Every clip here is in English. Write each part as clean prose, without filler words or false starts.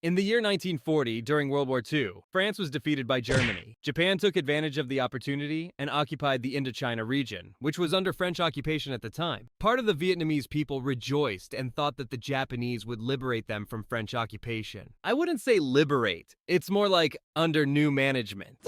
In the year 1940, during World War II, France was defeated by Germany. Japan took advantage of the opportunity and occupied the Indochina region, which was under French occupation at the time. Part of the Vietnamese people rejoiced and thought that the Japanese would liberate them from French occupation. I wouldn't say liberate, it's more like under new management.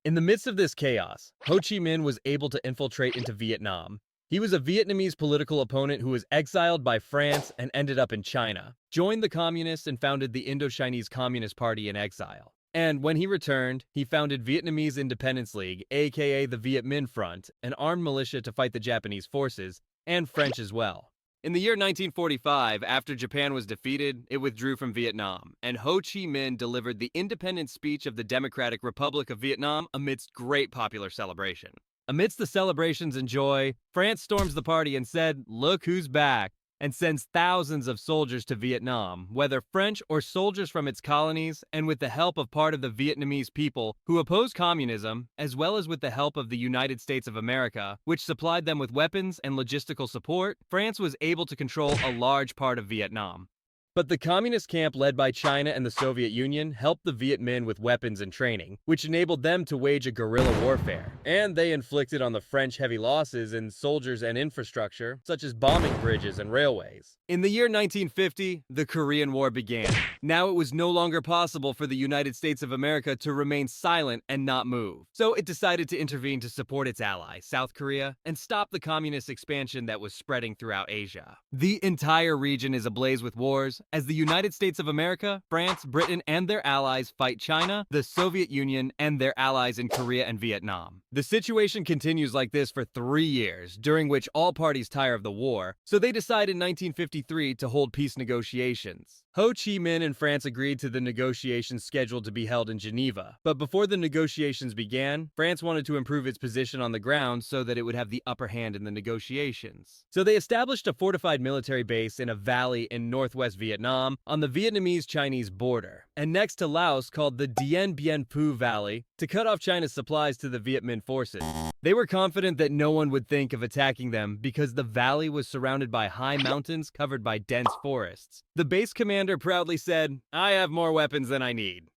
In the midst of this chaos, Ho Chi Minh was able to infiltrate into Vietnam. He was a Vietnamese political opponent who was exiled by France and ended up in China, joined the communists and founded the Indochinese Communist Party in exile. And when he returned, he founded Vietnamese Independence League, aka the Viet Minh Front, an armed militia to fight the Japanese forces, and French as well. In the year 1945, after Japan was defeated, it withdrew from Vietnam, and Ho Chi Minh delivered the independence speech of the Democratic Republic of Vietnam amidst great popular celebration. Amidst the celebrations and joy, France storms the party and said, "Look who's back," and sends thousands of soldiers to Vietnam, whether French or soldiers from its colonies, and with the help of part of the Vietnamese people who opposed communism, as well as with the help of the United States of America, which supplied them with weapons and logistical support, France was able to control a large part of Vietnam. But the communist camp led by China and the Soviet Union helped the Viet Minh with weapons and training, which enabled them to wage a guerrilla warfare. And they inflicted on the French heavy losses in soldiers and infrastructure, such as bombing bridges and railways. In the year 1950, the Korean War began. Now it was no longer possible for the United States of America to remain silent and not move. So it decided to intervene to support its ally, South Korea, and stop the communist expansion that was spreading throughout Asia. The entire region is ablaze with wars, as the United States of America, France, Britain, and their allies fight China, the Soviet Union, and their allies in Korea and Vietnam. The situation continues like this for 3 years, during which all parties tire of the war, so they decide in 1953 to hold peace negotiations. Ho Chi Minh and France agreed to the negotiations scheduled to be held in Geneva, but before the negotiations began, France wanted to improve its position on the ground so that it would have the upper hand in the negotiations. So they established a fortified military base in a valley in northwest Vietnam on the Vietnamese-Chinese border, and next to Laos called the Dien Bien Phu Valley, to cut off China's supplies to the Viet Minh forces. They were confident that no one would think of attacking them because the valley was surrounded by high mountains covered by dense forests. The base commander proudly said, "I have more weapons than I need."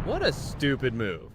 What a stupid move.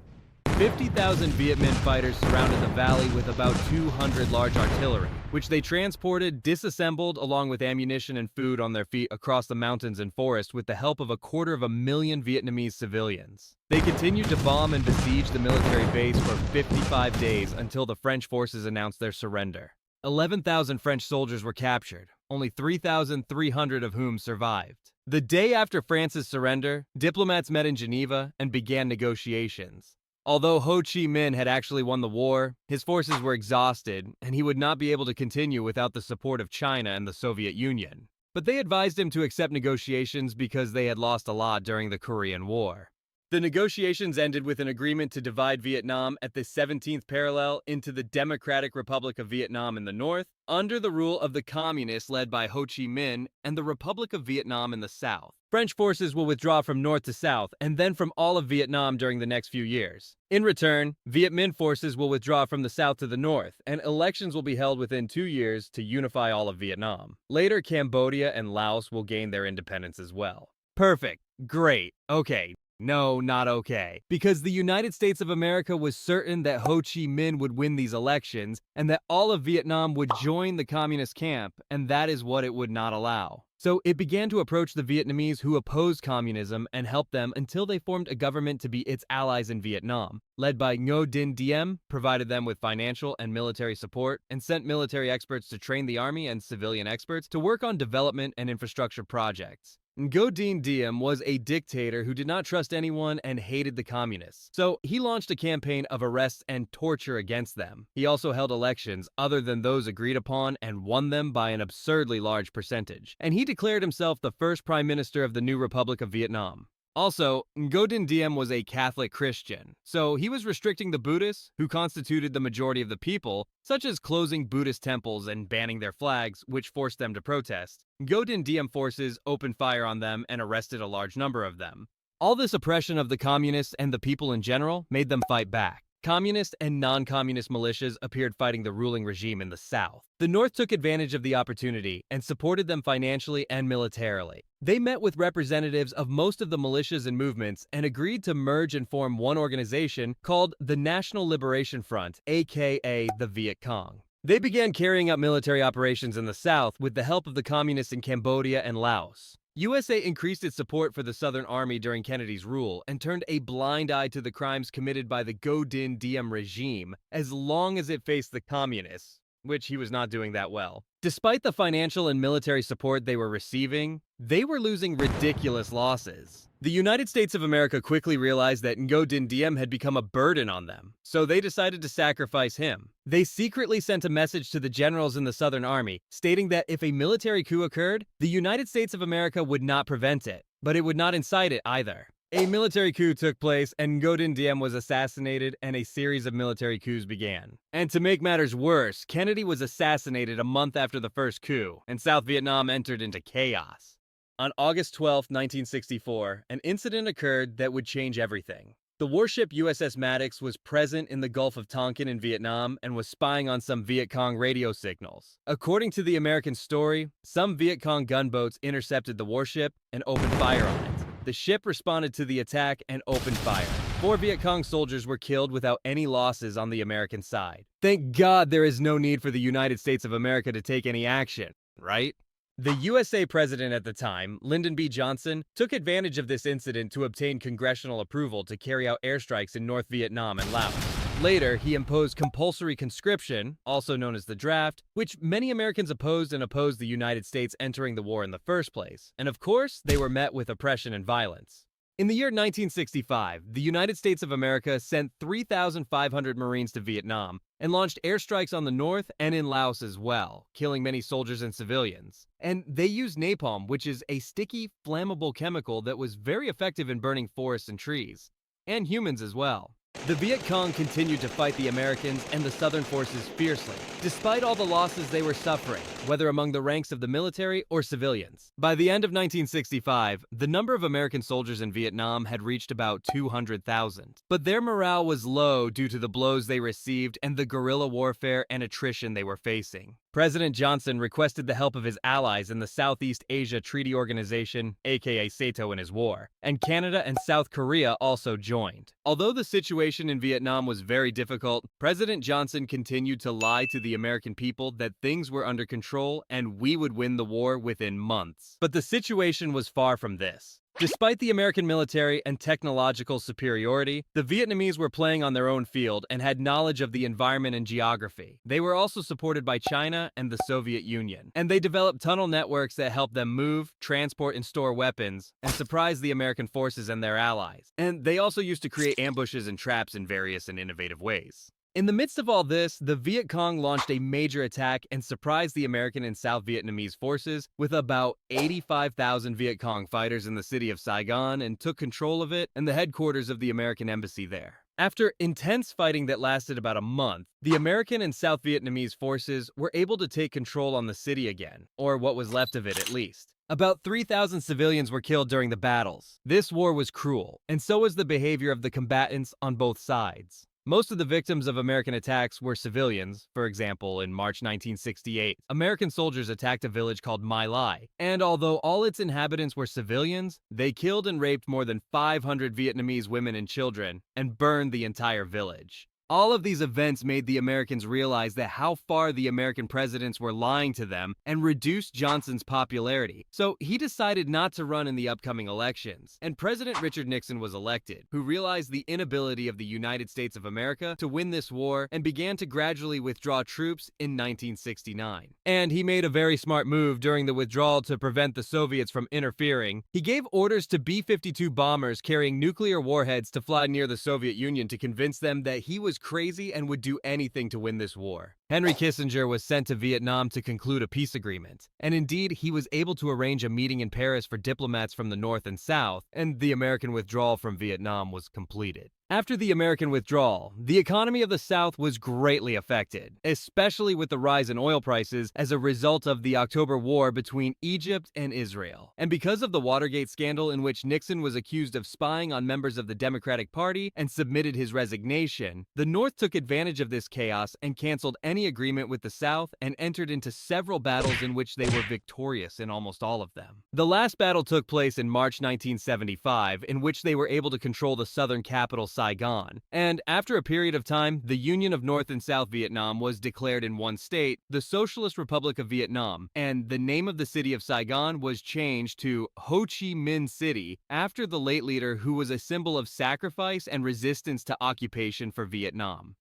50,000 Viet Minh fighters surrounded the valley with about 200 large artillery, which they transported, disassembled, along with ammunition and food on their feet across the mountains and forest with the help of 250,000 Vietnamese civilians. They continued to bomb and besiege the military base for 55 days until the French forces announced their surrender. 11,000 French soldiers were captured, only 3,300 of whom survived. The day after France's surrender, diplomats met in Geneva and began negotiations. Although Ho Chi Minh had actually won the war, his forces were exhausted, and he would not be able to continue without the support of China and the Soviet Union. But they advised him to accept negotiations because they had lost a lot during the Korean War. The negotiations ended with an agreement to divide Vietnam at the 17th parallel into the Democratic Republic of Vietnam in the north, under the rule of the communists led by Ho Chi Minh, and the Republic of Vietnam in the south. French forces will withdraw from north to south, and then from all of Vietnam during the next few years. In return, Viet Minh forces will withdraw from the south to the north, and elections will be held within 2 years to unify all of Vietnam. Later, Cambodia and Laos will gain their independence as well. Perfect. Great. Okay. No, not okay. Because the United States of America was certain that Ho Chi Minh would win these elections and that all of Vietnam would join the communist camp, and that is what it would not allow. So it began to approach the Vietnamese who opposed communism and help them until they formed a government to be its allies in Vietnam, led by Ngo Dinh Diem, provided them with financial and military support, and sent military experts to train the army and civilian experts to work on development and infrastructure projects. Ngo Dinh Diem was a dictator who did not trust anyone and hated the communists, so he launched a campaign of arrests and torture against them. He also held elections other than those agreed upon and won them by an absurdly large percentage, and he declared himself the first prime minister of the new Republic of Vietnam. Also, Ngo Dinh Diem was a Catholic Christian, so he was restricting the Buddhists, who constituted the majority of the people, such as closing Buddhist temples and banning their flags, which forced them to protest. Ngo Dinh Diem forces opened fire on them and arrested a large number of them. All this oppression of the communists and the people in general made them fight back. Communist and non-communist militias appeared fighting the ruling regime in the South. The North took advantage of the opportunity and supported them financially and militarily. They met with representatives of most of the militias and movements and agreed to merge and form one organization called the National Liberation Front, aka the Viet Cong. They began carrying out military operations in the South with the help of the communists in Cambodia and Laos. USA increased its support for the Southern Army during Kennedy's rule and turned a blind eye to the crimes committed by the Ngo Dinh Diem regime as long as it faced the communists, which he was not doing that well. Despite the financial and military support they were receiving, they were losing ridiculous losses. The United States of America quickly realized that Ngo Dinh Diem had become a burden on them, so they decided to sacrifice him. They secretly sent a message to the generals in the Southern Army, stating that if a military coup occurred, the United States of America would not prevent it, but it would not incite it either. A military coup took place, and Ngo Dinh Diem was assassinated, and a series of military coups began. And to make matters worse, Kennedy was assassinated a month after the first coup, and South Vietnam entered into chaos. On August 12, 1964, an incident occurred that would change everything. The warship USS Maddox was present in the Gulf of Tonkin in Vietnam and was spying on some Viet Cong radio signals. According to the American story, some Viet Cong gunboats intercepted the warship and opened fire on it. The ship responded to the attack and opened fire. 4 Viet Cong soldiers were killed without any losses on the American side. Thank God there is no need for the United States of America to take any action, right? The USA president at the time, Lyndon B. Johnson, took advantage of this incident to obtain congressional approval to carry out airstrikes in North Vietnam and Laos. Later, he imposed compulsory conscription, also known as the draft, which many Americans opposed and opposed the United States entering the war in the first place. And of course, they were met with oppression and violence. In the year 1965, the United States of America sent 3,500 Marines to Vietnam and launched airstrikes on the north and in Laos as well, killing many soldiers and civilians. And they used napalm, which is a sticky, flammable chemical that was very effective in burning forests and trees, and humans as well. The Viet Cong continued to fight the Americans and the Southern forces fiercely, despite all the losses they were suffering, whether among the ranks of the military or civilians. By the end of 1965, the number of American soldiers in Vietnam had reached about 200,000. But their morale was low due to the blows they received and the guerrilla warfare and attrition they were facing. President Johnson requested the help of his allies in the Southeast Asia Treaty Organization, aka SATO, in his war, and Canada and South Korea also joined. Although the situation in Vietnam was very difficult, President Johnson continued to lie to the American people that things were under control and we would win the war within months. But the situation was far from this. Despite the American military and technological superiority, the Vietnamese were playing on their own field and had knowledge of the environment and geography. They were also supported by China and the Soviet Union, and they developed tunnel networks that helped them move, transport, and store weapons, and surprise the American forces and their allies. And they also used to create ambushes and traps in various and innovative ways. In the midst of all this, the Viet Cong launched a major attack and surprised the American and South Vietnamese forces with about 85,000 Viet Cong fighters in the city of Saigon and took control of it and the headquarters of the American embassy there. After intense fighting that lasted about a month, the American and South Vietnamese forces were able to take control on the city again, or what was left of it at least. About 3,000 civilians were killed during the battles. This war was cruel, and so was the behavior of the combatants on both sides. Most of the victims of American attacks were civilians. For example, in March 1968, American soldiers attacked a village called My Lai, and although all its inhabitants were civilians, they killed and raped more than 500 Vietnamese women and children and burned the entire village. All of these events made the Americans realize that how far the American presidents were lying to them and reduced Johnson's popularity. So he decided not to run in the upcoming elections, and President Richard Nixon was elected, who realized the inability of the United States of America to win this war and began to gradually withdraw troops in 1969. And he made a very smart move during the withdrawal to prevent the Soviets from interfering. He gave orders to B-52 bombers carrying nuclear warheads to fly near the Soviet Union to convince them that he was crazy and would do anything to win this war. Henry Kissinger was sent to Vietnam to conclude a peace agreement, and indeed he was able to arrange a meeting in Paris for diplomats from the North and South, and the American withdrawal from Vietnam was completed. After the American withdrawal, the economy of the South was greatly affected, especially with the rise in oil prices as a result of the October War between Egypt and Israel. And because of the Watergate scandal in which Nixon was accused of spying on members of the Democratic Party and submitted his resignation, the North took advantage of this chaos and canceled any agreement with the South and entered into several battles in which they were victorious in almost all of them. The last battle took place in March 1975, in which they were able to control the southern capital Saigon. And after a period of time, the Union of North and South Vietnam was declared in one state, the Socialist Republic of Vietnam, and the name of the city of Saigon was changed to Ho Chi Minh City after the late leader who was a symbol of sacrifice and resistance to occupation for Vietnam.